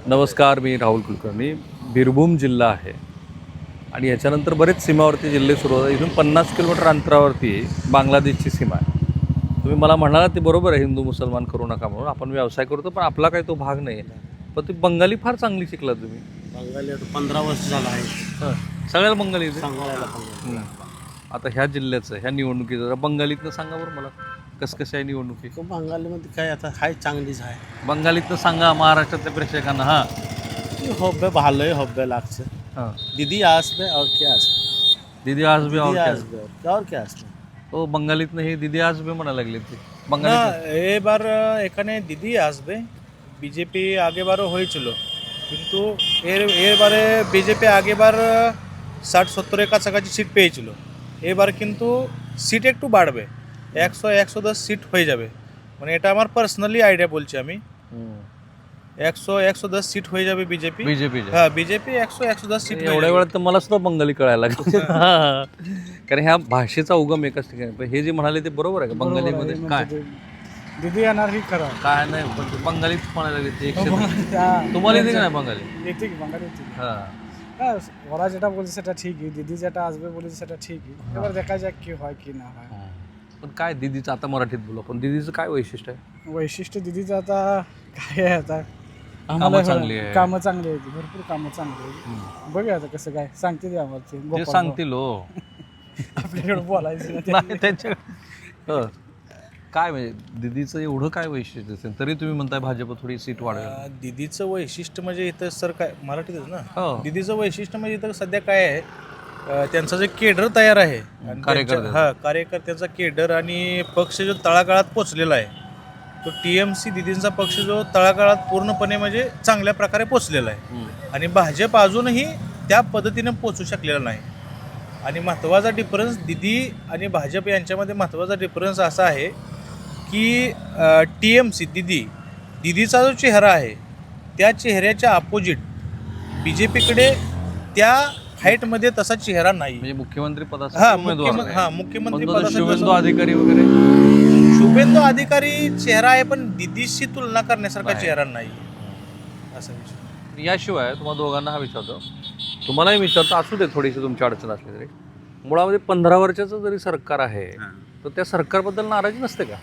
नमस्कार, मी राहुल कुलकर्णी. बीरभूम जिल्हा आहे आणि याच्यानंतर बरेच सीमावर्ती जिल्हे सुरू होतात. इथून 50 किलोमीटर अंतरावरती बांगलादेशची सीमा आहे. तुम्ही मला म्हणाला ते बरोबर आहे, हिंदू मुसलमान करू नका म्हणून. आपण व्यवसाय करतो, पण आपला काही तो भाग नाही आहे. पण ती बंगाली फार चांगली शिकला तुम्ही. बंगाली आता 15 वर्ष झालं आहे. सगळ्याला बंगाली येते. सांगायला बंगाली. आता ह्या जिल्ह्याचं, ह्या निवडणुकीचं बंगालीतनं सांगा बरं मला, कसं आहे निवडणुकी. बंगालीमध्ये काय आता हाय चांगलीच आहे. बंगालीतनं सांगा महाराष्ट्रातल्या प्रेक्षकांना. हां हब्बे भालोय हब्बे लागছে हां दीदी আসবে और क्या আসবে दीदी आज भी और दीदी क्या আসবে और क्या আসবে तो बंगालीतनं हे दीदी आज भी म्हणायला लागले ते না बंगालीत. এবার এখানে দিদি আসবে, বিজেপি আগেবারও হয়েছিল, কিন্তু এবারে বিজেপি আগেবার 60-70-এর কাছাকাছি সিট পেয়েছিল। এবার কিন্তু সিট একটু বাড়বে, 100-110 সিট হয়ে যাবে। মানে এটা আমার পার্সোনালি আইডিয়া বলছি আমি, 100-110 सीट हो जावे बीजेपी। बीजेपी हाँ, बीजेपी 100-110 सीट एवढ्या वेळात तर मला सुद्धा बंगाली कळायला लागली. कारण ह्या भाषेचा उगम एकाच ठिकाणी. पण हे जे म्हणाले ते बरोबर आहे का बंगालीमध्ये काय दीदी येणार ही खरं काय नाही, पण ते बंगालीत म्हणायला लागले ते तुम्हाला येते का नाही बंगाली? येते কি বাঙালি येते হ্যাঁ হ্যাঁ ওরা যেটা বলছে সেটা ঠিকই, দিদি যেটা আসবে বলেছে সেটা ঠিকই, এবার দেখা যাক কি হয় কি না হয়। पण काय दिदीचं, आता मराठीत बोलू पण दिदीचं काय वैशिष्ट्य आहे? वैशिष्ट्य दिदीचं आता काय आहे, आता कामं चांगली आहे. कामं चांगली आहेत, भरपूर कामं चांगली आहेत. बघूया आता कसं काय सांगते ते आम्हाला ते ते गोपाळ सांगतील हो. भाऊ. आपल्याकडे बोलायचं नाही. नाही त्यांच्या काय म्हणजे दिदीचं एवढं काय वैशिष्ट्य असेल तरी तुम्ही म्हणताय भाजप थोडी सीट वाढवेल? दीदीचं वैशिष्ट्य म्हणजे इथं सर काय मराठीतच ना, हो. दीदीचं वैशिष्ट्य म्हणजे इथं सध्या काय आहे, त्यांचा जे केडर तयार आहे, आणि कार्यकर्ते. हा कार्यकर्त्यांचा केडर आणि पक्ष जो तळागाळात पोचलेला आहे, तो TMC दिदींचा पक्ष जो तळागाळात पूर्णपणे म्हणजे चांगल्या प्रकारे पोचलेला आहे. आणि भाजप अजूनही त्या पद्धतीने पोचू शकलेला नाही. आणि महत्त्वाचा डिफरन्स दिदी आणि भाजप यांच्यामध्ये महत्त्वाचा डिफरन्स असा आहे की TMC दिदीचा जो चेहरा आहे त्या चेहऱ्याच्या अपोजिट BJPकडे त्या हाईटमध्ये तसा चेहरा नाही. म्हणजे मुख्यमंत्री हा पदासाठी उमेदवार आहे. मुख्यमंत्री पण तो पदासाठी शुभेंदू अधिकारी वगैरे शुभेंदू अधिकारी चेहरा आहे, पण दिदीशी तुलना करण्यासारखा नाही. चेहरा नाही असा विषय. याशिवाय तुम्हाला दोघांना हा विचारतो, तुम्हालाही विचारतो, असू दे थोडीशी तुमची अडचण असली तरी, मुळामध्ये 15 वर्षाचं जरी सरकार आहे तर त्या सरकारबद्दल नाराजी नसते का?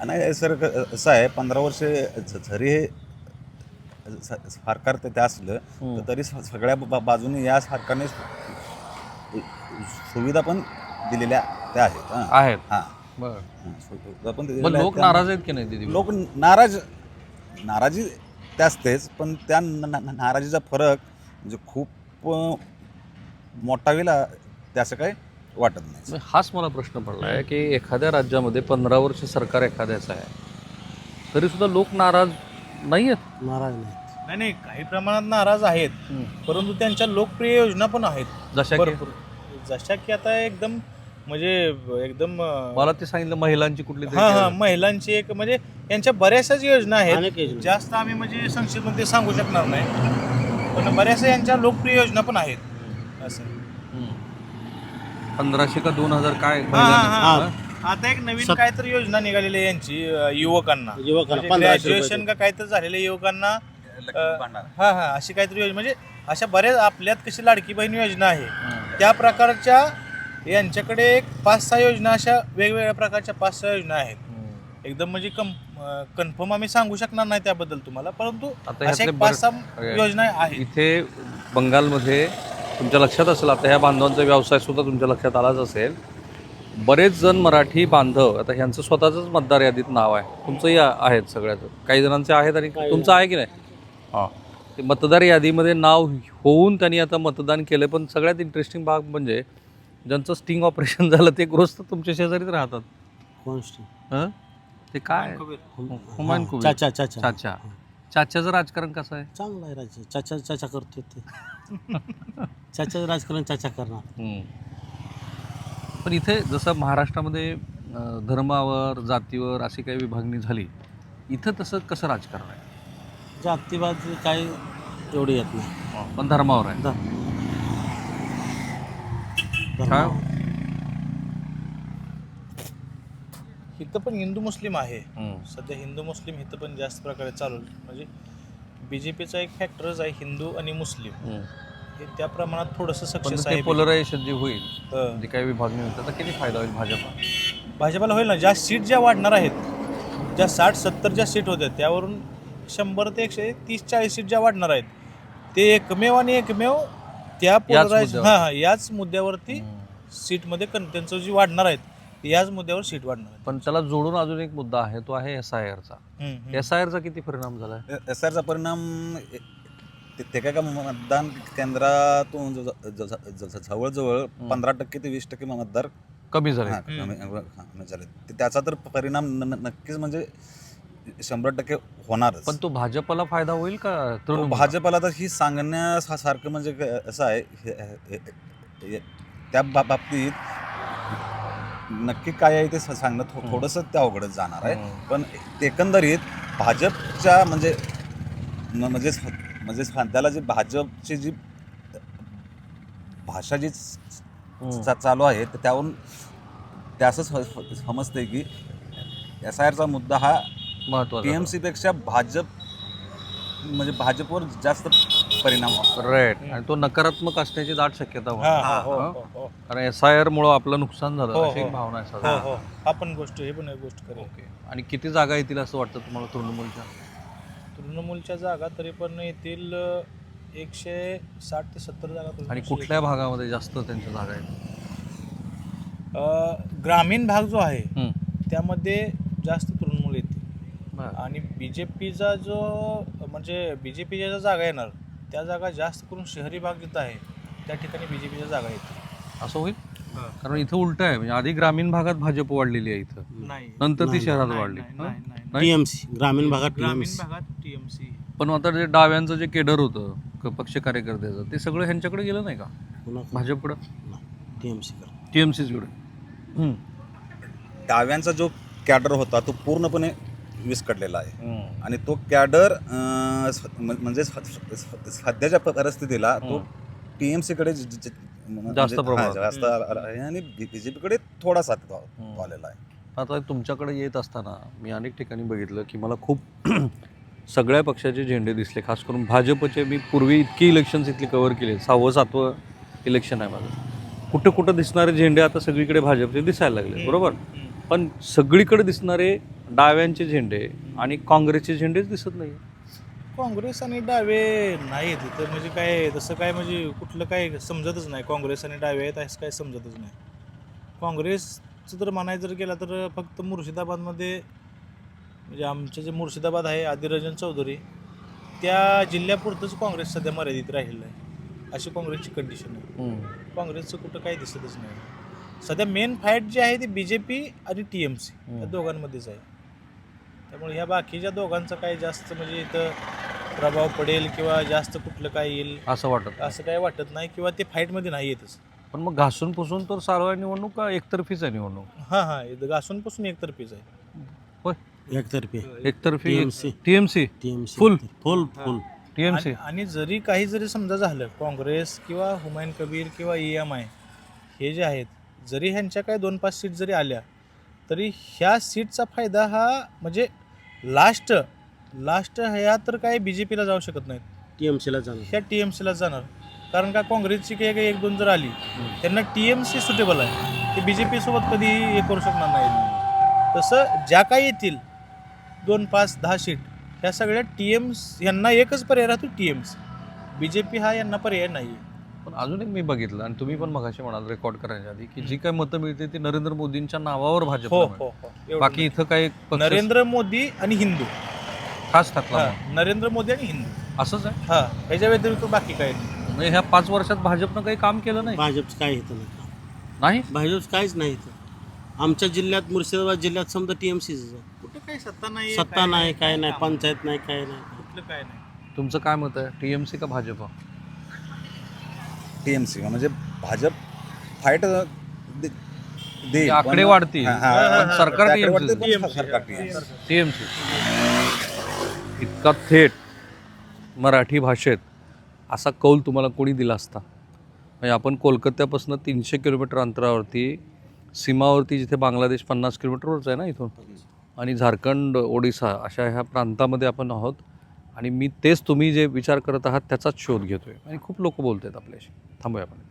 नाही सर, असं आहे 15 वर्ष जरी हे सरकार ते असलं तर तरी सगळ्या बाजूने या सरकारने सुविधा पण दिलेल्या त्या आहेत. आहेत. हां बरं. सुविधा पण पण दिलेल्या लोक आहेत. नाराज आहेत की नाही दिदी? लोक नाराजी त्या असतेच, पण त्या नाराजीचा फरक म्हणजे खूप मोठा होईल त्याचं काही वाटत नाही. हाच मला प्रश्न पडला आहे की एखाद्या राज्यामध्ये 15 वर्ष सरकार एखाद्याचं आहे तरी सुद्धा लोक नाराज नाही आहेत. नाराज नाही. नाही काही प्रमाणात नाराज आहेत, परंतु त्यांच्या लोकप्रिय योजना पण आहेत जशा की भरपूर. जशा की आता एकदम म्हणजे एकदम मला ते सांगितलं महिलांची कुठली तरी हा महिलांची एक म्हणजे यांच्या बऱ्याचशाच योजना अनेक आहेत. योजना. जास्त आम्ही म्हणजे संक्षिप्तमध्ये सांगू शकणार नाही, पण बऱ्याचशा यांच्या लोकप्रिय योजना पण आहेत असं. 1500 का 2000 काय हा, महिलांना? हा, हा. आता एक नवीन काहीतरी योजना निघालेली आहे यांची युवकांना युवकांना 1500 ग्रॅज्युएशन का काहीतरी झालेल्या युवकांना हा अशी काहीतरी योजना, म्हणजे अशा बऱ्याच आपल्यात कशी लाडकी बहीण योजना आहे त्या प्रकारच्या यांच्याकडे एक 5-6 योजना, अशा वेगवेगळ्या प्रकारच्या 5-6 योजना आहेत. एकदम म्हणजे कन्फर्म आम्ही सांगू शकणार नाही त्याबद्दल तुम्हाला, परंतु आता अशा ह्यातले 5-6 योजना आहेत. इथे बंगालमध्ये तुमच्या लक्षात असेल, आता ह्या बांधवांचा व्यवसाय सुद्धा तुमच्या लक्षात आलाच असेल. बरेच जण मराठी बांधव, आता ह्यांचं स्वतःचंच मतदार यादीत नाव आहे, तुमचंही आहेत सगळ्याचं, काही जणांचे आहेत आणि तुमचं आहे की नाही? हां, ते मतदार यादीमध्ये नाव होऊन त्यांनी आता मतदान केलं. पण सगळ्यात इंटरेस्टिंग भाग म्हणजे ज्यांचं स्टिंग ऑपरेशन झालं ते गृहस्थ तुमच्या शेजारीच राहतात. कोण हं? ते काय हुमायून कबीर. चाचा चाचा चाचा चाच्याचं राजकारण कसं आहे? चांगला आहे राज्य. चाचा चाचा करतो ते. चाचा राजकारण चाचा करणार. पण इथे जसं महाराष्ट्रामध्ये धर्मावर जातीवर अशी काही विभागणी झाली, इथं तसं कसं राजकारण आहे? जातीवाद काही एवढी येत नाही. पण धर्मावर आहे. काय? इथं पण हिंदू मुस्लिम आहे. सध्या हिंदू मुस्लिम इथं पण जास्त प्रकारे चालू, म्हणजे बीजेपीचा एक फॅक्टरच आहे हिंदू आणि मुस्लिम, हे त्या प्रमाणात थोडंसं पण सक्सेस ते आहे. पोलरायझेशन जे होईल, हं. जे काही विभागणी होईल त्याचा किती फायदा होईल भाजपा? भाजपाला होईल ना, ज्या सीट ज्या वाढणार आहेत, ज्या 60-70 ज्या सीट होत्या त्यावरून 100 ते 130-40 सीट ज्या वाढणार आहेत, ते एकमेव आणि एकमेव त्या पोलरायझेशन मुद्द्यावर. याच मुद्द्यावरती सीटमध्ये त्यांचं जी वाढणार आहेत याच मुद्द्यावर सीट वाढणार आहेत. पण त्याला जोडून अजून एक मुद्दा आहे, तो आहे SIRचा. SIRचा किती परिणाम झाला? एस आरचा परिणाम ते काय का मतदान केंद्रातून जवळजवळ 15% ते 20% मतदार कमी झाले. कमी झाले. त्याचा तर परिणाम नक्कीच म्हणजे 100% होणारच. पण तो भाजपला फायदा होईल का तृणमूल? भाजपला तर ही सांगण्यासारखं म्हणजे असं आहे, त्या बाबतीत नक्की काय आहे ते सांगणं थोडंसं त्या अवघडच जाणार आहे. पण एकंदरीत भाजपच्या म्हणजे सध्याला जी भाजपची जी भाषा जी चालू आहे तर त्यावरून ते असं समजते की SIRचा मुद्दा हा महत्वाचा. TMC पेक्षा भाजपवर जास्त परिणाम होतो. राईट. आणि तो नकारात्मक असण्याची दाट शक्यता हा, होती. हा, हो, हो, हो. कारण SIR मुळे आपलं नुकसान झालं हो, अशी एक हो. भावना आहे हो, साधारण. हो. हा पण गोष्ट, हे पण एक गोष्ट करेल. ओके. आणि किती जागा येतील असं वाटतं तुम्हाला तृणमूलच्या? तृणमूलच्या जागा तरी पण येतील 160 ते 70 जागा. आणि कुठल्या भागामध्ये जास्त त्यांच्या जागा आहेत? ग्रामीण भाग जो आहे हं. त्यामध्ये जास्त तृणमूल येते. बरं. आणि बीजेपीचा जो म्हणजे बीजेपीच्या ज्या जागा येणार त्या जागा जास्त करून शहरी भाग जिथं आहे त्या ठिकाणी बीजेपीच्या जागा येतील. असं होईल? कारण इथं उलट आहे, म्हणजे आधी ग्रामीण भागात भाजप वाढलेली आहे इथं, नाही, नंतर ती नाही, शहरात नाही, वाढली. नाही, हं? नाही, नाही. नाही? TMC ग्रामीण भागात ग्रामीण TMC. भागात TMC. पण आता जे डाव्यांचं जे केडर होतं पक्ष कार्यकर्त्याचं, ते सगळं ह्यांच्याकडे गेलं नाही का? भाजपकडं, TMC कर. TMCकडे. डाव्यांचा जो कॅडर होता तो पूर्णपणे विस्कटलेला आहे. आणि तो कॅडर म्हणजे सध्याच्या परिस्थितीला तो TMCकडे जास्त प्रमाणात. जास्त आहे आणि BJPकडे थोडासा आलेला आहे. आता तुमच्याकडे येत असताना मी अनेक ठिकाणी बघितलं की मला खूप सगळ्या पक्षाचे झेंडे दिसले, खास करून भाजपचे. मी पूर्वी इतकी इलेक्शन्स इथली कव्हर केले, 6वं-7वं इलेक्शन आहे माझं. कुठं कुठं दिसणारे झेंडे आता सगळीकडे भाजपचे दिसायला लागले, बरोबर. पण सगळीकडे दिसणारे डाव्यांचे झेंडे आणि काँग्रेसचे झेंडेच दिसत नाही. काँग्रेस आणि डावे नाही तिथं, म्हणजे काय तसं काय म्हणजे कुठलं काय समजतच नाही. काँग्रेस आणि डावे आहेत असं काय समजतच नाही. काँग्रेसचं जर म्हणायचं जर गेलं तर फक्त मुर्शिदाबादमध्ये, म्हणजे आमचं जे मुर्शिदाबाद आहे आदिरंजन चौधरी त्या जिल्ह्यापुरतंच काँग्रेस सध्या मर्यादित राहिलेलं आहे, अशी काँग्रेसची कंडिशन आहे. काँग्रेसचं कुठं काही दिसतच नाही. सध्या मेन फाईट जी आहे ती BJP आणि TMC या दोघांमध्येच आहे. त्यामुळे ह्या बाकीच्या दोघांचा काही जास्त म्हणजे इथं प्रभाव पडेल किंवा जास्त कुठलं काय येईल असं काही वाटत नाही, किंवा ते फाईटमध्ये नाही येतच. पण मग घासून पुसून तर चालू आहे निवडणूक का एकतर्फीच आहे निवडणूक? हां, इथं घासूनपासून एकतर्फीच आहे. होय, एकतर्फी एकतर्फी. TMC. TMC फुल फुल TMC. आणि जरी काही जरी समजा झालं, काँग्रेस किंवा हुमायून कबीर किंवा EMI हे जे आहेत, जरी ह्यांच्या काय 2-5 सीट जरी आल्या तरी ह्या सीटचा फायदा हा म्हणजे लास्ट ह्या तर काय BJPला जाऊ शकत नाहीत, TMCला जाणार. ह्या TMCला जाणार. कारण का काँग्रेसची काही 1-2 जर आली त्यांना TMC सुटेबल आहे, ते BJP सोबत कधी हे करू शकणार नाही. तसं ज्या काही येतील 2-5-10 सीट ह्या सगळ्या यांना एकच पर्याय राहतो, TMC. BJP हा यांना पर्याय नाही. पण अजून एक मी बघितलं, आणि तुम्ही पण मगाशी म्हणाल रेकॉर्ड करायच्या आधी, की जी काही मतं मिळते ती नरेंद्र मोदींच्या नावावर भाजप. एवढं बाकी इथं काही नरेंद्र मोदी आणि हिंदू, खास टाकला नरेंद्र मोदी आणि हिंदू असंच आहे. ह्याच्या व्यतिरिक्त बाकी काही नाही. म्हणजे ह्या 5 वर्षात भाजपनं काही काम केलं नाही. भाजपचं काय येतं नाही. भाजप काहीच नाही इथं. आमच्या जिल्ह्यात मुर्शिदाबाद जिल्ह्यात समजा TMCच आहे. कुठं काही सत्ता नाही, सत्ता नाही, काय नाही, पंचायत नाही, काय नाही. कुठलं काय नाही. तुमचं काय मत आहे, TMC का भाजप? TMC म्हणजे भाजप फाईट देईल, आकडे वाढतील, पण सरकार आकडे TMC. वाढतील, पण सरकार TMC. TMC इतका थेट मराठी भाषेत असा कौल तुम्हाला कोणी दिला असता? म्हणजे आपण कोलकात्यापासून 300 किलोमीटर अंतरावरती, सीमावरती, जिथे बांगलादेश 50 किलोमीटरवरच आहे ना इथून, आणि झारखंड, ओडिसा अशा ह्या प्रांतामध्ये आपण आहोत, आणि मी तेच तुम्ही जे विचार करत आहात त्याचाच शोध घेतोय आणि खूप लोक बोलत आहेत आपल्याशी. थांबूया आपण.